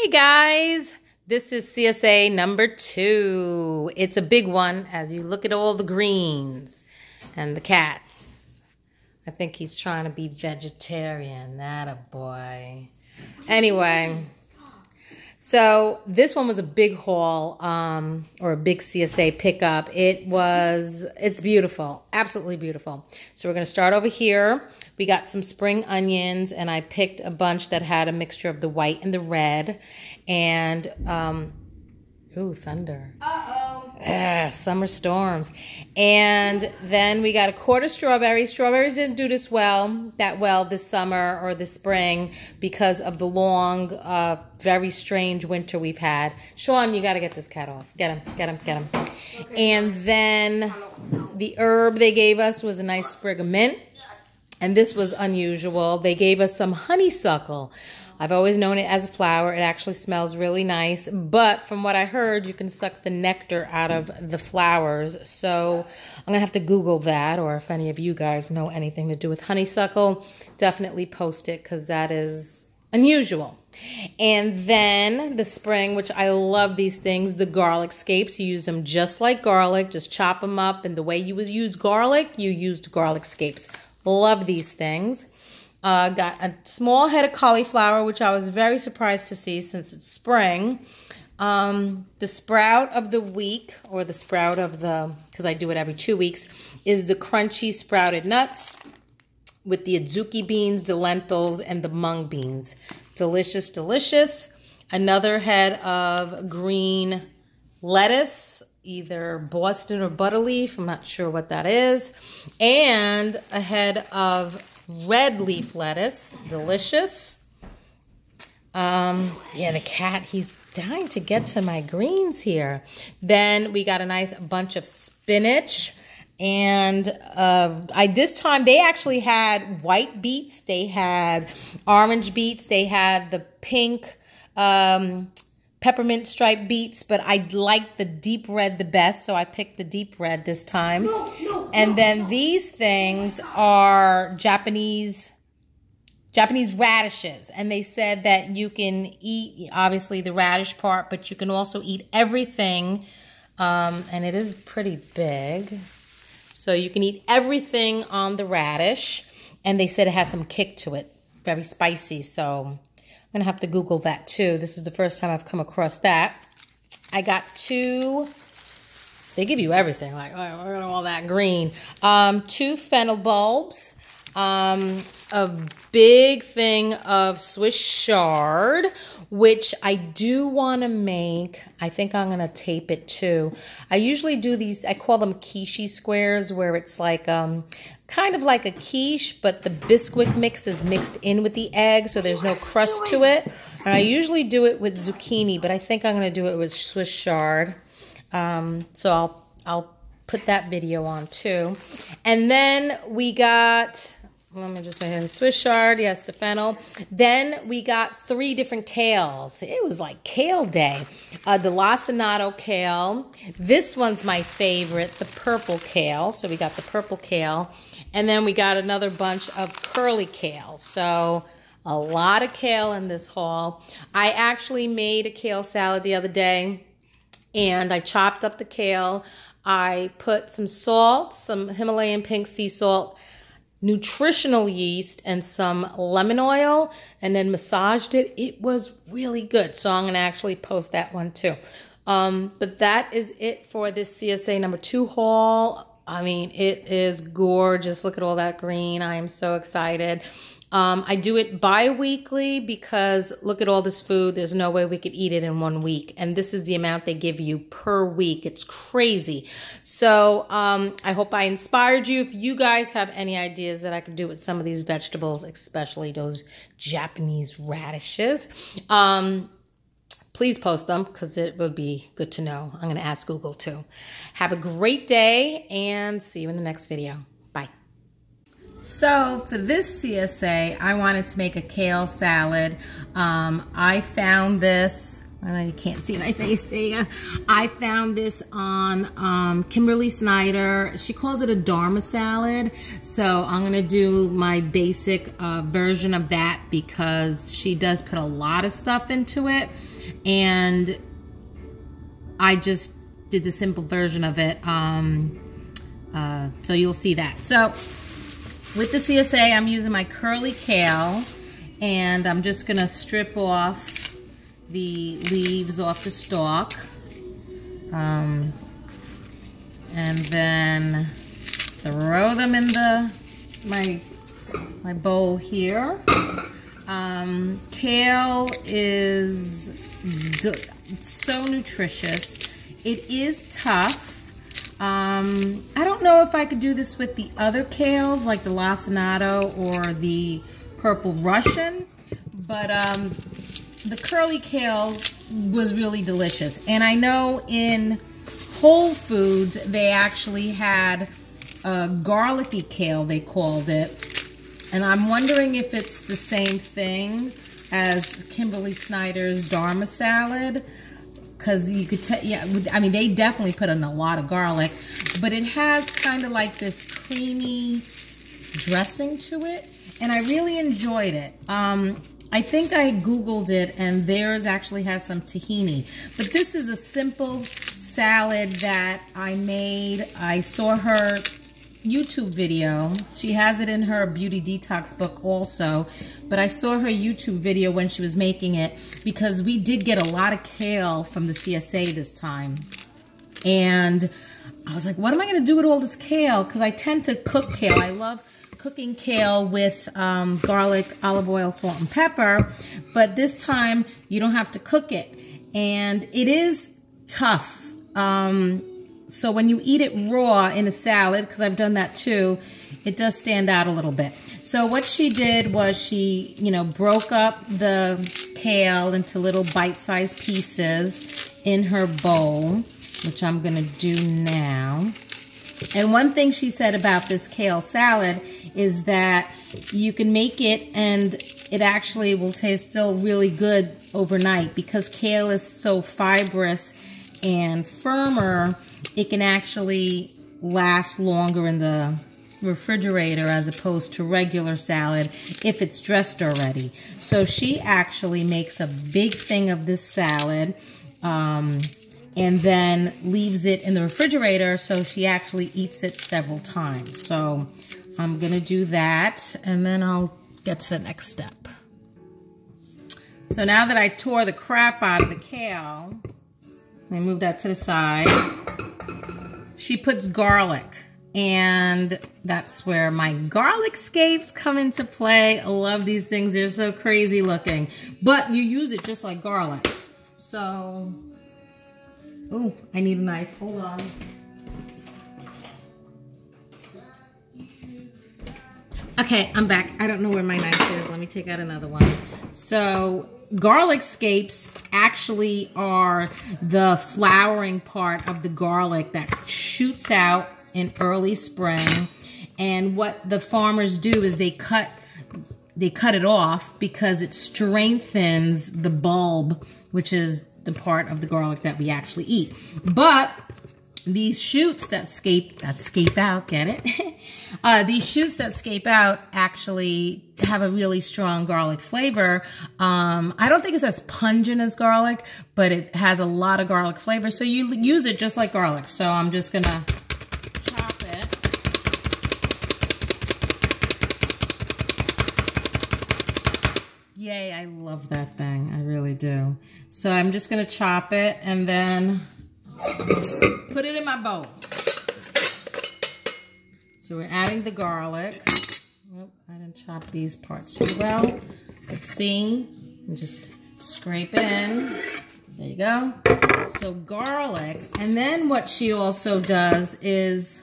Hey guys, this is CSA number 2. It's a big one as you look at all the greens and the cats. I think he's trying to be vegetarian, that a boy. Anyway, so this one was a big haul or a big CSA pickup. It's beautiful, absolutely beautiful. So we're going to start over here. We got some spring onions, and I picked a bunch that had a mixture of the white and the red. And, ooh, thunder. Uh-oh. Summer storms. And then we got a quart of strawberries. Strawberries didn't do that well this summer or this spring because of the long, very strange winter we've had. Sean, you got to get this cat off. Get him. Okay, and then the herb they gave us was a nice sprig of mint. And this was unusual. They gave us some honeysuckle. I've always known it as a flower. It actually smells really nice. But from what I heard, you can suck the nectar out of the flowers. So I'm going to have to Google that. Or if any of you guys know anything to do with honeysuckle, definitely post it because that is unusual. And then the spring, which I love these things, the garlic scapes. You use them just like garlic. Just chop them up. And the way you would use garlic, you used garlic scapes. Love these things. Got a small head of cauliflower, which I was very surprised to see since it's spring. The sprout of the week, or the sprout of the, because I do it every 2 weeks, is the crunchy sprouted nuts with the adzuki beans, the lentils, and the mung beans. Delicious, delicious. Another head of green lettuce, either Boston or butterleaf, I'm not sure what that is, and a head of red leaf lettuce, delicious. Yeah, the cat, he's dying to get to my greens here. Then we got a nice bunch of spinach, and this time they actually had white beets, they had orange beets, they had the pink peppermint striped beets, but I like the deep red the best, so I picked the deep red this time. And then these things are Japanese radishes, and they said that you can eat, obviously, the radish part, but you can also eat everything, and it is pretty big. So you can eat everything on the radish, and they said it has some kick to it, very spicy, so I'm going to have to Google that too. This is the first time I've come across that. I got 2, they give you everything, like all that green. 2 fennel bulbs, a big thing of Swiss chard, which I do want to make. I think I'm going to tape it too. I usually do these, I call them quiche squares, where it's like kind of like a quiche, but the Bisquick mix is mixed in with the egg, so there's no crust to it. And I usually do it with zucchini, but I think I'm going to do it with Swiss chard. So I'll put that video on too. And then we got, let me just make it Swiss chard, yes, the fennel. Then we got 3 different kales. It was like kale day. The lacinato kale. This one's my favorite, the purple kale. So we got the purple kale. And then we got another bunch of curly kale. So a lot of kale in this haul. I actually made a kale salad the other day, and I chopped up the kale. I put some salt, some Himalayan pink sea salt, nutritional yeast, and some lemon oil, and then massaged it. It was really good. So I'm going to actually post that one too. But that is it for this CSA number 2 haul. I mean, it is gorgeous. Look at all that green. I am so excited. I do it bi-weekly because look at all this food. There's no way we could eat it in 1 week. And this is the amount they give you per week. It's crazy. So I hope I inspired you. If you guys have any ideas that I could do with some of these vegetables, especially those Japanese radishes, please post them because it would be good to know. I'm going to ask Google too. Have a great day and see you in the next video. Bye. So for this CSA, I wanted to make a kale salad. I found this, I know you can't see my face there. I found this on Kimberly Snyder. She calls it a Dharma salad. So I'm going to do my basic version of that because she does put a lot of stuff into it. and I just did the simple version of it. So you'll see that. So with the CSA, I'm using my curly kale, and I'm just gonna strip off the leaves off the stalk, and then throw them in my bowl here. Kale is so nutritious. It is tough. I don't know if I could do this with the other kales, like the lacinato or the purple Russian, but the curly kale was really delicious. And I know in Whole Foods they actually had a garlicky kale, they called it, and I'm wondering if it's the same thing as Kimberly Snyder's Dharma salad, because you could tell, yeah, I mean, they definitely put in a lot of garlic, but it has kind of like this creamy dressing to it, and I really enjoyed it. I think I Googled it, and theirs actually has some tahini, but this is a simple salad that I made. I saw her YouTube video. She has it in her beauty detox book also, but I saw her YouTube video when she was making it, because we did get a lot of kale from the CSA this time, and I was like, what am I going to do with all this kale? Because I tend to cook kale. I love cooking kale with garlic, olive oil, salt, and pepper, but this time you don't have to cook it, and it is tough. So when you eat it raw in a salad, because I've done that too, it does stand out a little bit. So what she did was she, broke up the kale into little bite-sized pieces in her bowl, which I'm gonna do now. And one thing she said about this kale salad is that you can make it and it actually will taste still really good overnight, because kale is so fibrous and firmer. It can actually last longer in the refrigerator as opposed to regular salad if it's dressed already. So she actually makes a big thing of this salad and then leaves it in the refrigerator, so she actually eats it several times. So I'm gonna do that, and then I'll get to the next step. So now that I tore the crap out of the kale, I move that to the side. She puts garlic, and that's where my garlic scapes come into play. I love these things. They're so crazy looking, but you use it just like garlic. So, oh, I need a knife. Hold on. Okay, I'm back. I don't know where my knife is. Let me take out another one. So, garlic scapes actually are the flowering part of the garlic that shoots out in early spring. And what the farmers do is they cut it off because it strengthens the bulb, which is the part of the garlic that we actually eat. But these shoots that scape out, get it? These shoots that scape out actually have a really strong garlic flavor. I don't think it's as pungent as garlic, but it has a lot of garlic flavor. So you use it just like garlic. So I'm just gonna chop it. Yay, I love that thing. I really do. So I'm just gonna chop it and then put it in my bowl. So we're adding the garlic. Oh, I didn't chop these parts too well. Let's see. And just scrape it in. There you go. So garlic. And then what she also does is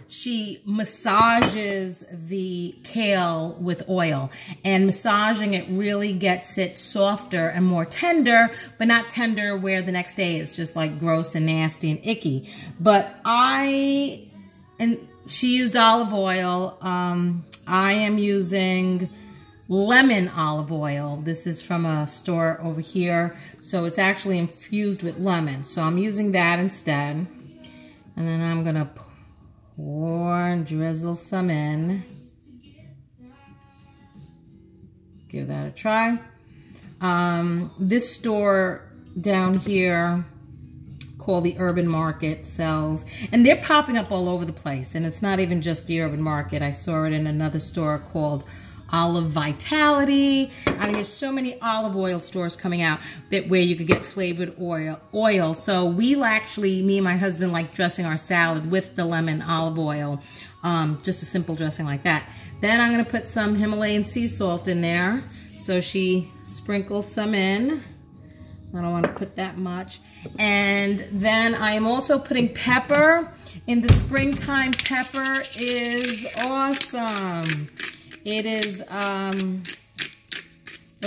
she massages the kale with oil, and massaging it really gets it softer and more tender, but not tender where the next day it's just like gross and nasty and icky. But she used olive oil. I am using lemon olive oil. This is from a store over here, so it's actually infused with lemon. So I'm using that instead. And then I'm gonna pour and drizzle some in. Give that a try. This store down here called the Urban Market sells, and they're popping up all over the place, and it's not even just the Urban Market. I saw it in another store called Olive Vitality. I mean, there's so many olive oil stores coming out where you could get flavored oil. So we actually, me and my husband, like dressing our salad with the lemon olive oil, just a simple dressing like that. Then I'm gonna put some Himalayan sea salt in there. So she sprinkles some in. I don't want to put that much. And then I am also putting pepper. In the springtime, pepper is awesome. It is a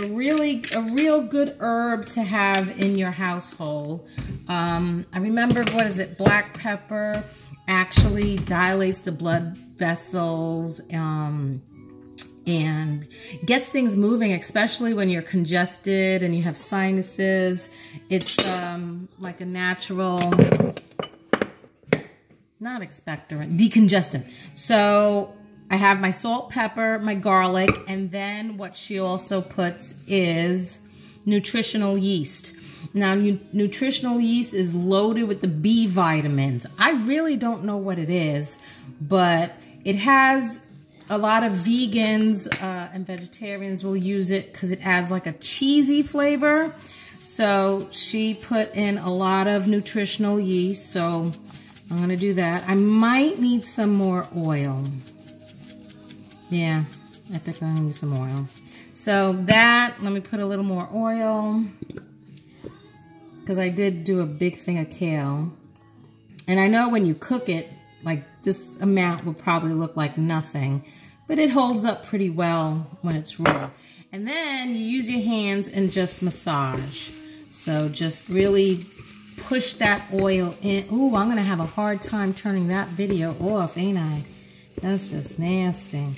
real good herb to have in your household. I remember, what is it? Black pepper actually dilates the blood vessels and gets things moving, especially when you're congested and you have sinuses. It's like a natural, not expectorant, decongestant. So I have my salt, pepper, my garlic, and then what she also puts is nutritional yeast. Now, nutritional yeast is loaded with the B vitamins. I really don't know what it is, but it has a lot of vegans and vegetarians will use it because it has like a cheesy flavor. So she put in a lot of nutritional yeast. So I'm going to do that. I might need some more oil. Yeah, I think I need some oil. So that, let me put a little more oil because I did do a big thing of kale. And I know when you cook it, like this amount will probably look like nothing, but it holds up pretty well when it's raw. And then you use your hands and just massage. So just really push that oil in. Ooh, I'm gonna have a hard time turning that video off, ain't I? That's just nasty.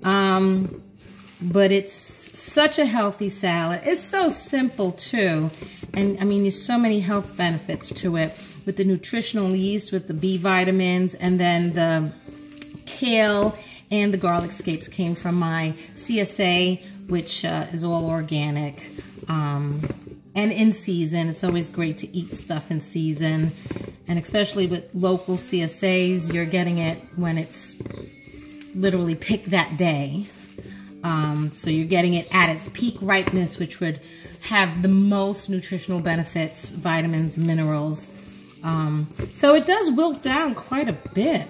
But it's such a healthy salad. It's so simple too. And I mean, there's so many health benefits to it with the nutritional yeast, with the B vitamins, and then the kale and the garlic scapes came from my CSA, which is all organic and in season. It's always great to eat stuff in season. And especially with local CSAs, you're getting it when it's literally picked that day. So you're getting it at its peak ripeness, which would have the most nutritional benefits, vitamins, minerals. So it does wilt down quite a bit.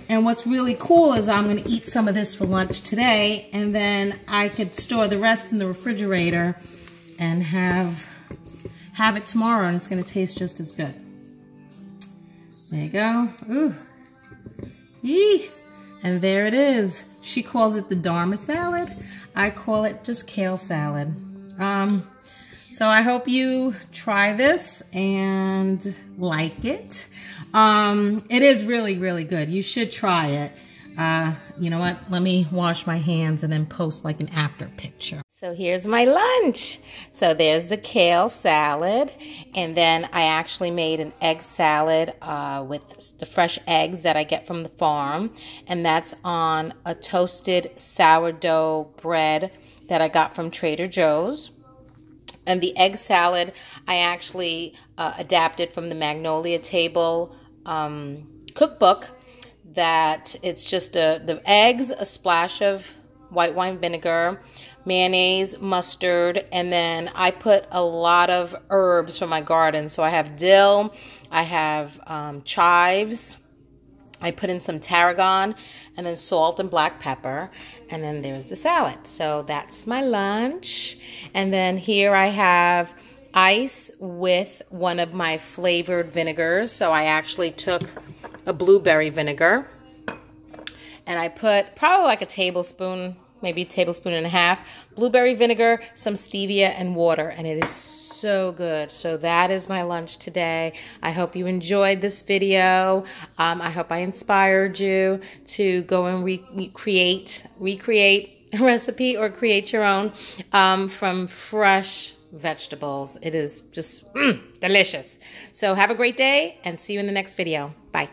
And what's really cool is I'm going to eat some of this for lunch today, and then I could store the rest in the refrigerator and have it tomorrow, and it's going to taste just as good. There you go. Ooh. Yee. And there it is. She calls it the Dharma salad. I call it just kale salad. So I hope you try this and like it. It is really, really good. You should try it. You know what? Let me wash my hands and then post like an after picture. So here's my lunch. So there's the kale salad. And then I actually made an egg salad with the fresh eggs that I get from the farm. And that's on a toasted sourdough bread that I got from Trader Joe's. And the egg salad, I actually adapted from the Magnolia Table cookbook. That it's just the eggs, a splash of white wine vinegar, mayonnaise, mustard, and then I put a lot of herbs from my garden. So I have dill, I have chives, I put in some tarragon, and then salt and black pepper, and then there's the salad. So that's my lunch. And then here I have ice with one of my flavored vinegars. So I actually took a blueberry vinegar, and I put probably like a tablespoon, maybe a tablespoon and a half, blueberry vinegar, some stevia, and water, and it is so good. So that is my lunch today. I hope you enjoyed this video. I hope I inspired you to go and recreate a recipe or create your own from fresh vegetables. It is just delicious. So have a great day and see you in the next video. Bye.